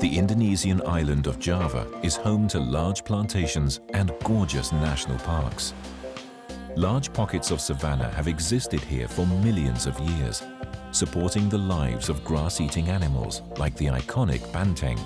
The Indonesian island of Java is home to large plantations and gorgeous national parks. Large pockets of savanna have existed here for millions of years, supporting the lives of grass-eating animals like the iconic banteng,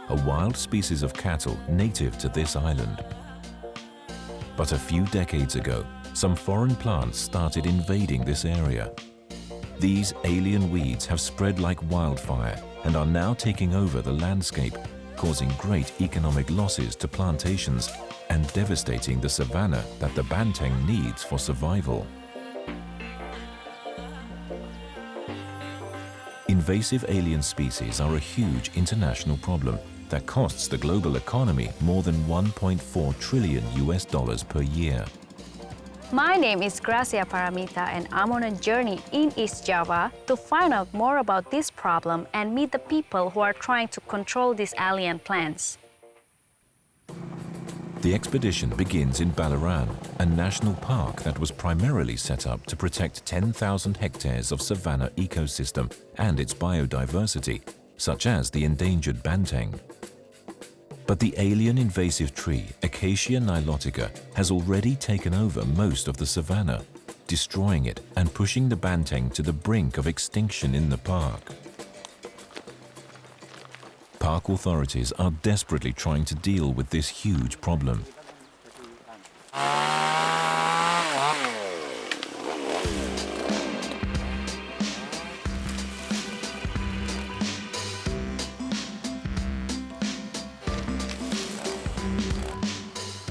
a wild species of cattle native to this island. But a few decades ago, some foreign plants started invading this area. These alien weeds have spread like wildfire and are now taking over the landscape, causing great economic losses to plantations and devastating the savanna that the banteng needs for survival. Invasive alien species are a huge international problem that costs the global economy more than $1.4 trillion per year. My name is Gracia Paramita and I'm on a journey in East Java to find out more about this problem and meet the people who are trying to control these alien plants. The expedition begins in Baluran, a national park that was primarily set up to protect 10,000 hectares of savanna ecosystem and its biodiversity, such as the endangered banteng. But the alien invasive tree, Acacia nilotica, has already taken over most of the savanna, destroying it and pushing the banteng to the brink of extinction in the park. Park authorities are desperately trying to deal with this huge problem.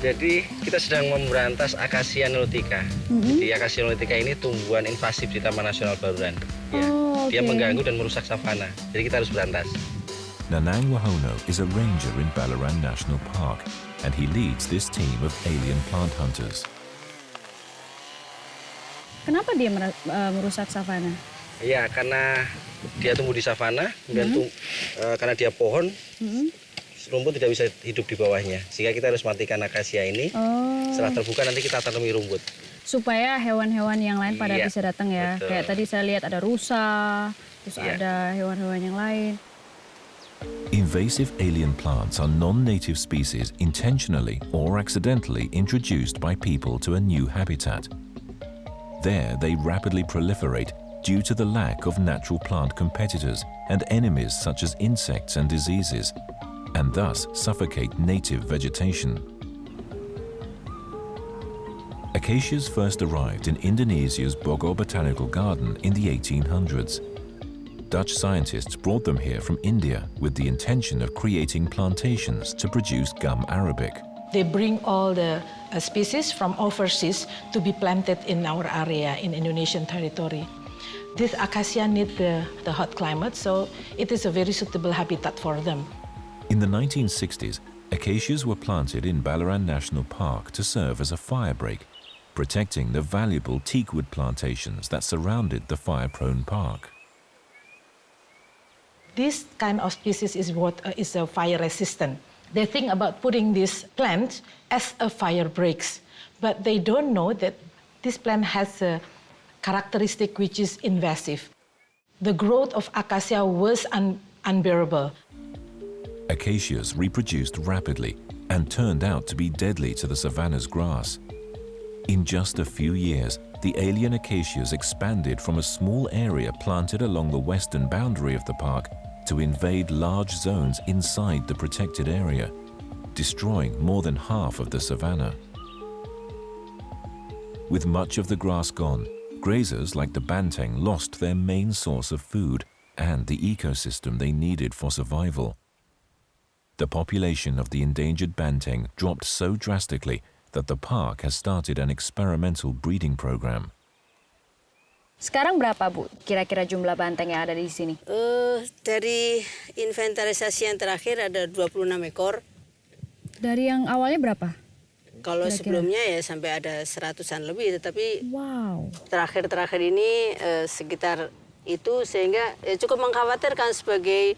Jadi kita sedang memberantas Acacia nilotica. Jadi Acacia nilotica ini tumbuhan invasif di Taman Nasional Baluran. Ya, dia mengganggu dan merusak savana. Jadi kita harus berantas. Nanang Wahono is a ranger in Baluran National Park, and he leads this team of alien plant hunters. Kenapa dia merusak savana? Iya, karena dia tumbuh di savana, kemudian karena dia pohon. Rumput tidak bisa hidup di bawahnya, sehingga kita harus matikan akasia ini. Setelah terbuka nanti kita tanami rumput. Supaya hewan-hewan yang lain pada bisa datang ya. Betul. Kayak tadi saya lihat ada rusa, terus ada hewan-hewan yang lain. Invasive alien plants are non-native species intentionally or accidentally introduced by people to a new habitat. There they rapidly proliferate due to the lack of natural plant competitors and enemies such as insects and diseases, and thus suffocate native vegetation. Acacias first arrived in Indonesia's Bogor Botanical Garden in the 1800s. Dutch scientists brought them here from India with the intention of creating plantations to produce gum arabic. They bring all the species from overseas to be planted in our area, in Indonesian territory. This acacia needs the hot climate, so it is a very suitable habitat for them. In the 1960s, acacias were planted in Baluran National Park to serve as a fire break, protecting the valuable teakwood plantations that surrounded the fire-prone park. This kind of species is what is fire resistant. They think about putting this plant as a fire breaks, but they don't know that this plant has a characteristic which is invasive. The growth of acacia was unbearable. Acacias reproduced rapidly and turned out to be deadly to the savanna's grass. In just a few years, the alien acacias expanded from a small area planted along the western boundary of the park to invade large zones inside the protected area, destroying more than half of the savanna. With much of the grass gone, grazers like the banteng lost their main source of food and the ecosystem they needed for survival. The population of the endangered banteng dropped so drastically that the park has started an experimental breeding program. Sekarang berapa, Bu, kira-kira jumlah banteng yang ada di sini? Dari inventarisasi yang terakhir ada 26 ekor. Dari yang awalnya berapa? Kalau Kira-kira? sebelumnya ya sampai ada 100-an lebih, tetapi Wow. terakhir ini sekitar itu, sehingga cukup mengkhawatirkan sebagai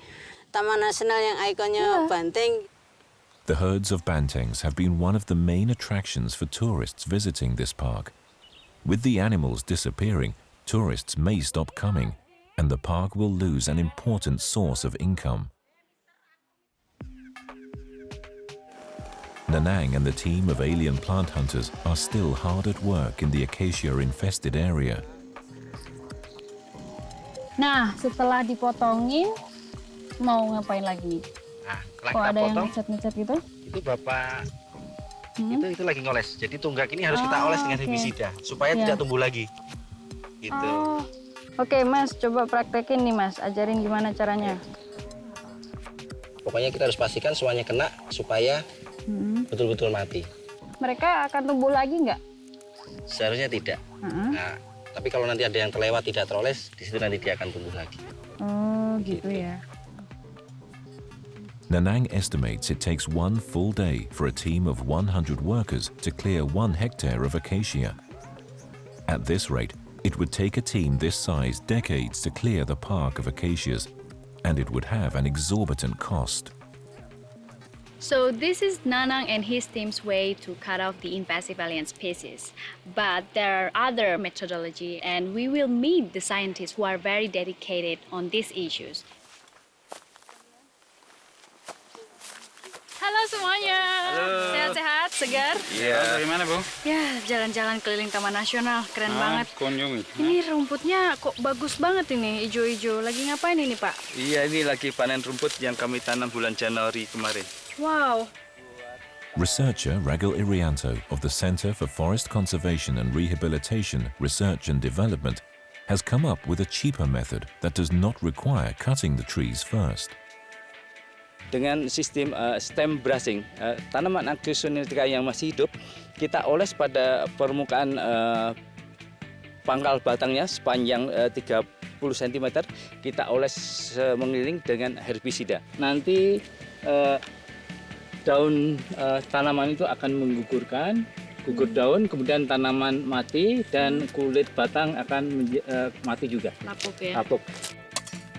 Taman Nasional yang ikonnya banteng. The herds of bantengs have been one of the main attractions for tourists visiting this park. With the animals disappearing, tourists may stop coming, and the park will lose an important source of income. Nanang and the team of alien plant hunters are still hard at work in the acacia-infested area. Nah, setelah dipotongin, mau ngapain lagi nih? Nah, setelah Kok kita ada yang potong, ngecat-ngecat gitu? itu Bapak itu lagi ngoles. Jadi tunggak ini harus kita oles dengan herbisida supaya tidak tumbuh lagi. Gitu. Oh. Oke, Mas, coba praktekin nih, Mas. Ajarin gimana caranya. Pokoknya kita harus pastikan semuanya kena supaya betul-betul mati. Mereka akan tumbuh lagi nggak? Seharusnya tidak. Nah, tapi kalau nanti ada yang terlewat tidak teroles, di situ nanti dia akan tumbuh lagi. Oh, gitu ya. Nanang estimates it takes 1 full day for a team of 100 workers to clear 1 hectare of acacia. At this rate, it would take a team this size decades to clear the park of acacias, and it would have an exorbitant cost. So this is Nanang and his team's way to cut off the invasive alien species. But there are other methodology, and we will meet the scientists who are very dedicated on these issues. Halo semuanya. Sehat-sehat, segar? Iya. Dari mana, Bu? Ya, jalan-jalan keliling Taman Nasional, keren banget. Kunjungi. Ini rumputnya kok bagus banget ini, hijau-hijau. Lagi ngapain ini, Pak? Iya, ini lagi panen rumput yang kami tanam bulan Januari kemarin. Wow. Researcher Ragil Irianto of the Center for Forest Conservation and Rehabilitation, Research and Development has come up with a cheaper method that does not require cutting the trees first. Dengan sistem stem brushing, tanaman Acacia yang masih hidup, kita oles pada permukaan pangkal batangnya sepanjang 30 cm, kita oles mengeliling dengan herbisida. Nanti daun tanaman itu akan menggugurkan, gugur daun, kemudian tanaman mati dan kulit batang akan mati juga. Lapuk ya. Lapuk.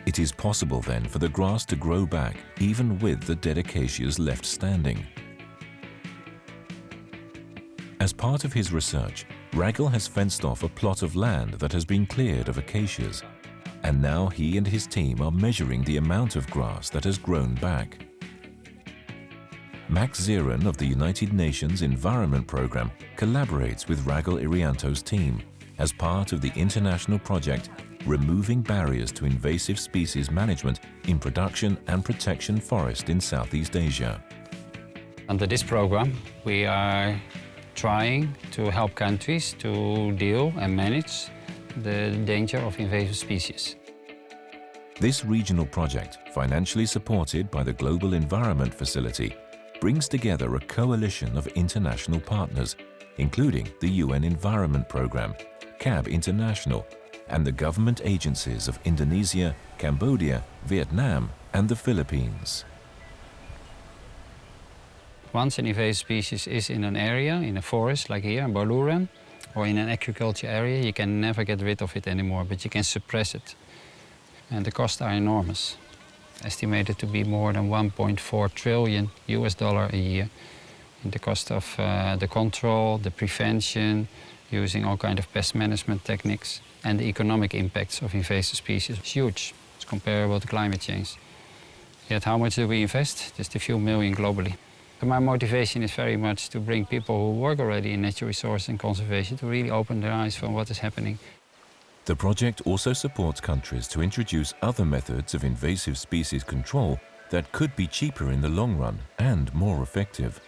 It is possible then for the grass to grow back even with the dead acacias left standing. As part of his research, Ragil has fenced off a plot of land that has been cleared of acacias, and now he and his team are measuring the amount of grass that has grown back. Max Zieren of the United Nations Environment Programme collaborates with Ragil Irianto's team as part of the international project Removing Barriers to Invasive Species Management in Production and Protection Forest in Southeast Asia. Under this program, we are trying to help countries to deal and manage the danger of invasive species. This regional project, financially supported by the Global Environment Facility, brings together a coalition of international partners, including the UN Environment Programme, CAB International, and the government agencies of Indonesia, Cambodia, Vietnam, and the Philippines. Once an invasive species is in an area, in a forest like here in Baluran, or in an agriculture area, you can never get rid of it anymore, but you can suppress it. And the costs are enormous, estimated to be more than $1.4 trillion a year. In the cost of the control, the prevention, using all kinds of pest management techniques, and the economic impacts of invasive species is huge. It's comparable to climate change. Yet how much do we invest? Just a few million globally. And my motivation is very much to bring people who work already in natural resource and conservation to really open their eyes for what is happening. The project also supports countries to introduce other methods of invasive species control that could be cheaper in the long run and more effective.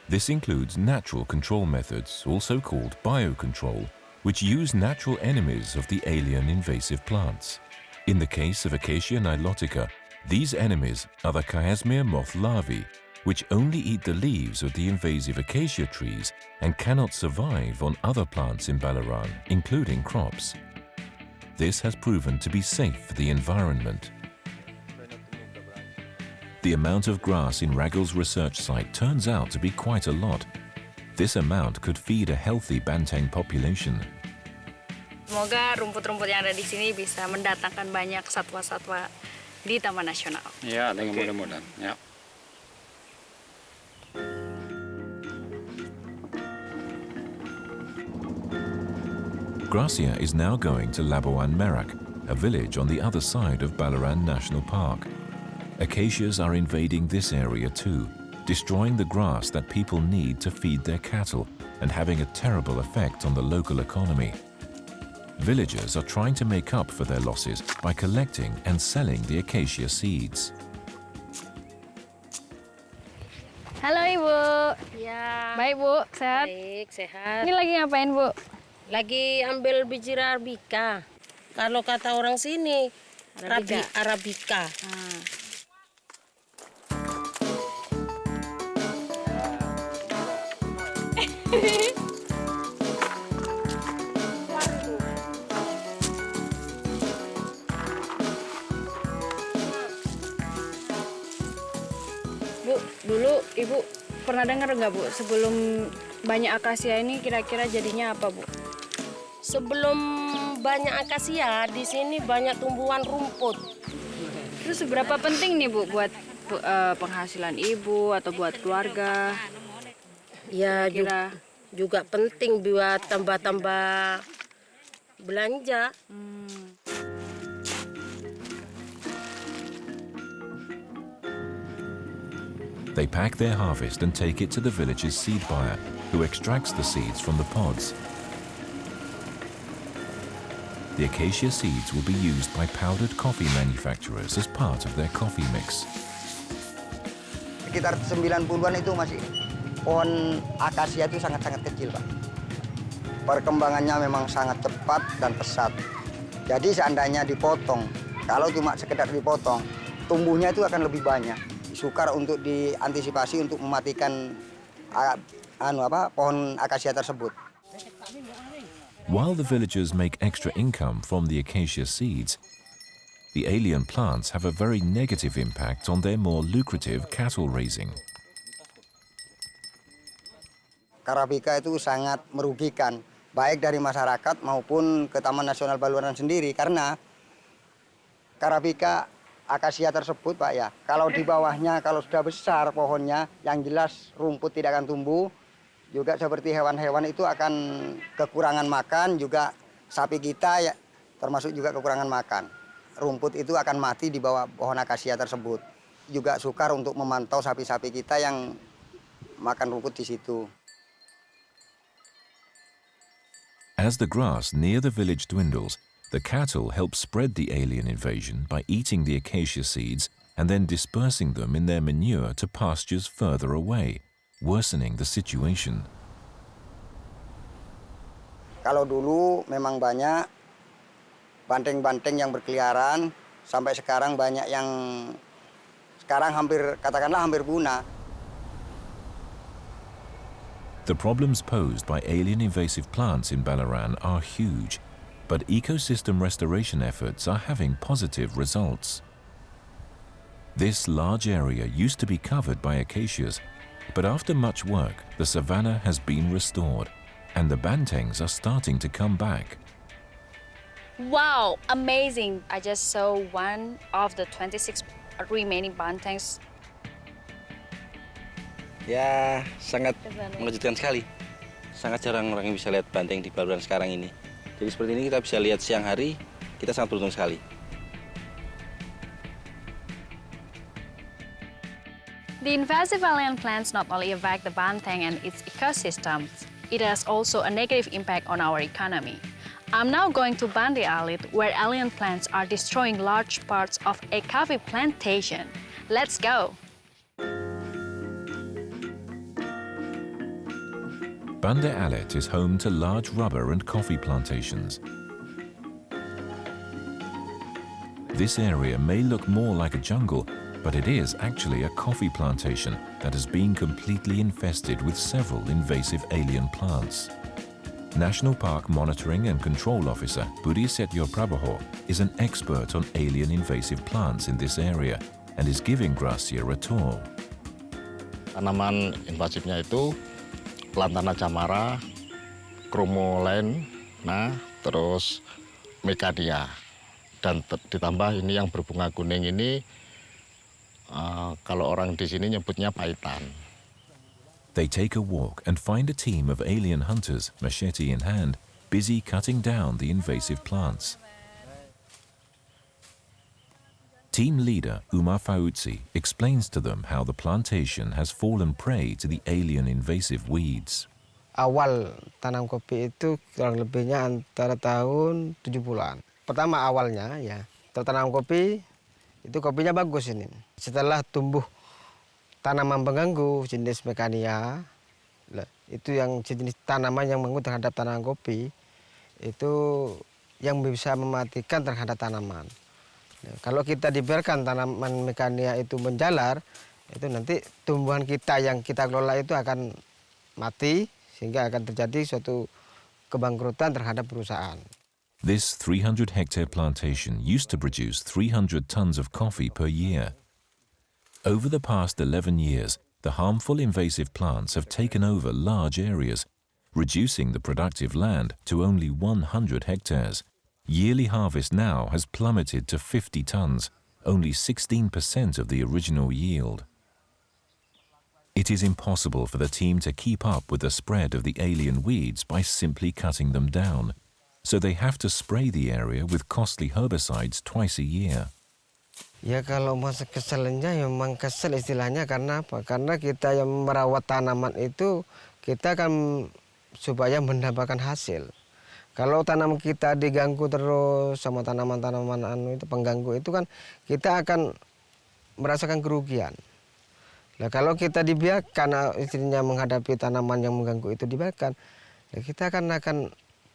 This includes natural control methods, also called biocontrol, which use natural enemies of the alien invasive plants. In the case of Acacia nilotica, these enemies are the chiasmia moth larvae, which only eat the leaves of the invasive acacia trees and cannot survive on other plants in Baluran, including crops. This has proven to be safe for the environment. The amount of grass in Ragil's research site turns out to be quite a lot. This amount could feed a healthy banteng population. Semoga rumput-rumput yang ada di sini bisa mendatangkan banyak satwa-satwa di Taman Nasional. Ya, dengan mudah-mudahan. Ya. Gracia is now going to Labuan Merak, a village on the other side of Baluran National Park. Acacias are invading this area too, destroying the grass that people need to feed their cattle and having a terrible effect on the local economy. Villagers are trying to make up for their losses by collecting and selling the acacia seeds. Halo Ibu. Ya, Baik Bu, sehat? baik, sehat. Ini lagi ngapain Bu? Lagi ambil biji Arabica. Kalau kata orang sini, Arabica. Bu, dulu Ibu pernah dengar nggak Bu, sebelum banyak akasia ini kira-kira jadinya apa Bu? Sebelum banyak akasia, di sini banyak tumbuhan rumput. Terus seberapa penting nih Bu buat penghasilan Ibu atau buat keluarga? Ya, Kira juga penting buat tambah-tambah belanja. They pack their harvest and take it to the village's seed buyer, who extracts the seeds from the pods. The acacia seeds will be used by powdered coffee manufacturers as part of their coffee mix. Sekitar 90-an itu masih pohon akasia itu sangat-sangat kecil, Pak. Perkembangannya memang sangat cepat dan pesat. Jadi seandainya dipotong, kalau cuma sekedar dipotong, tumbuhnya itu akan lebih banyak. Sukar untuk diantisipasi untuk mematikan pohon akasia tersebut. While the villagers make extra income from the acacia seeds, the alien plants have a very negative impact on their more lucrative cattle raising. Arabica itu sangat merugikan, baik dari masyarakat maupun ke Taman Nasional Baluran sendiri, karena Arabica akasia tersebut, Pak, ya, kalau di bawahnya, kalau sudah besar pohonnya, yang jelas rumput tidak akan tumbuh, juga seperti hewan-hewan itu akan kekurangan makan, juga sapi kita ya termasuk juga kekurangan makan. Rumput itu akan mati di bawah pohon akasia tersebut. Juga sukar untuk memantau sapi-sapi kita yang makan rumput di situ. As the grass near the village dwindles, the cattle help spread the alien invasion by eating the acacia seeds and then dispersing them in their manure to pastures further away, worsening the situation. Kalau dulu memang banyak banteng-banteng yang berkeliaran, sampai sekarang banyak yang sekarang katakanlah hampir punah. The problems posed by alien invasive plants in Baluran are huge, but ecosystem restoration efforts are having positive results. This large area used to be covered by acacias, but after much work, the savanna has been restored, and the bantengs are starting to come back. Wow, amazing! I just saw one of the 26 remaining bantengs. Ya, sangat mengejutkan sekali. Sangat jarang orang yang bisa lihat banteng di Baluran sekarang ini. Jadi seperti ini kita bisa lihat siang hari, kita sangat beruntung sekali. The invasive alien plants not only affect the banteng and its ecosystems, it has also a negative impact on our economy. I'm now going to Bande Alit, where alien plants are destroying large parts of a coffee plantation. Let's go! Bande Alit is home to large rubber and coffee plantations. This area may look more like a jungle, but it is actually a coffee plantation that has been completely infested with several invasive alien plants. National Park Monitoring and Control Officer Budi Setio Prabowo is an expert on alien invasive plants in this area and is giving Gracia a tour. Tanaman invasifnya itu Lantana camara, Chromolen, terus Mekadia. Dan ditambah ini yang berbunga kuning ini, kalau orang di sini nyebutnya paitan. They take a walk and find a team of alien hunters, machete in hand, busy cutting down the invasive plants. Team leader Umar Fautzi explains to them how the plantation has fallen prey to the alien invasive weeds. Awal tanam kopi itu kurang lebihnya antara tahun 70-an. Pertama awalnya ya, tertanam kopi, itu kopinya bagus ini. Setelah tumbuh tanaman pengganggu jenis mekania, itu yang jenis tanaman yang mengganggu terhadap tanaman kopi, itu yang bisa mematikan terhadap tanaman. Kalau kita dibiarkan tanaman mekania itu menjalar, itu nanti tumbuhan kita yang kita kelola itu akan mati, sehingga akan terjadi suatu kebangkrutan terhadap perusahaan. This 300-hectare plantation used to produce 300 tons of coffee per year. Over the past 11 years, the harmful invasive plants have taken over large areas, reducing the productive land to only 100 hectares. Yearly harvest now has plummeted to 50 tons, only 16% of the original yield. It is impossible for the team to keep up with the spread of the alien weeds by simply cutting them down, so they have to spray the area with costly herbicides twice a year. Ya kalau masa keselnya memang kesel istilahnya karena apa? Karena kita yang merawat tanaman itu kita akan supaya mendapatkan hasil. Kalau tanaman kita diganggu terus sama tanaman-tanaman itu pengganggu itu kan kita akan merasakan kerugian. Nah, kalau kita dibiarkan istrinya menghadapi tanaman yang mengganggu itu dibiarkan, ya kita akan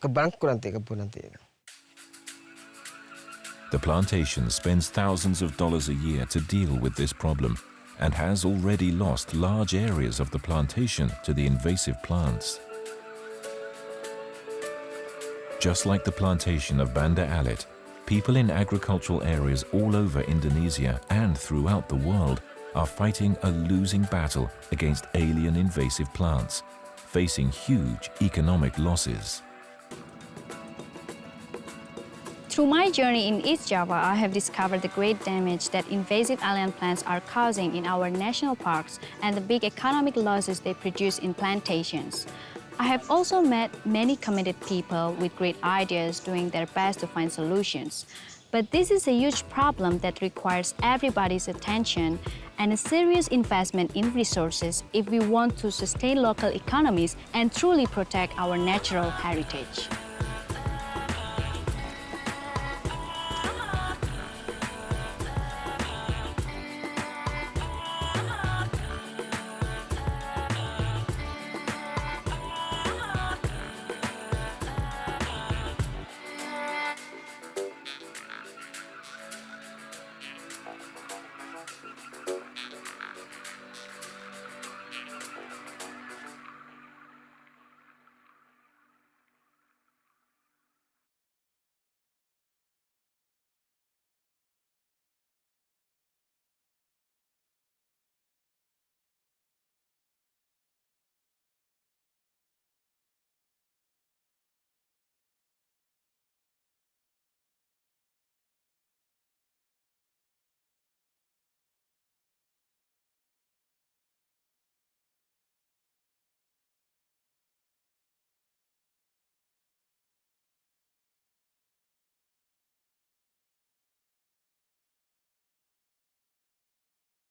kebangkrut nanti kebun nanti. The plantation spends thousands of dollars a year to deal with this problem and has already lost large areas of the plantation to the invasive plants. Just like the plantation of Banda Alit, people in agricultural areas all over Indonesia and throughout the world are fighting a losing battle against alien invasive plants, facing huge economic losses. Through my journey in East Java, I have discovered the great damage that invasive alien plants are causing in our national parks and the big economic losses they produce in plantations. I have also met many committed people with great ideas doing their best to find solutions. But this is a huge problem that requires everybody's attention and a serious investment in resources if we want to sustain local economies and truly protect our natural heritage.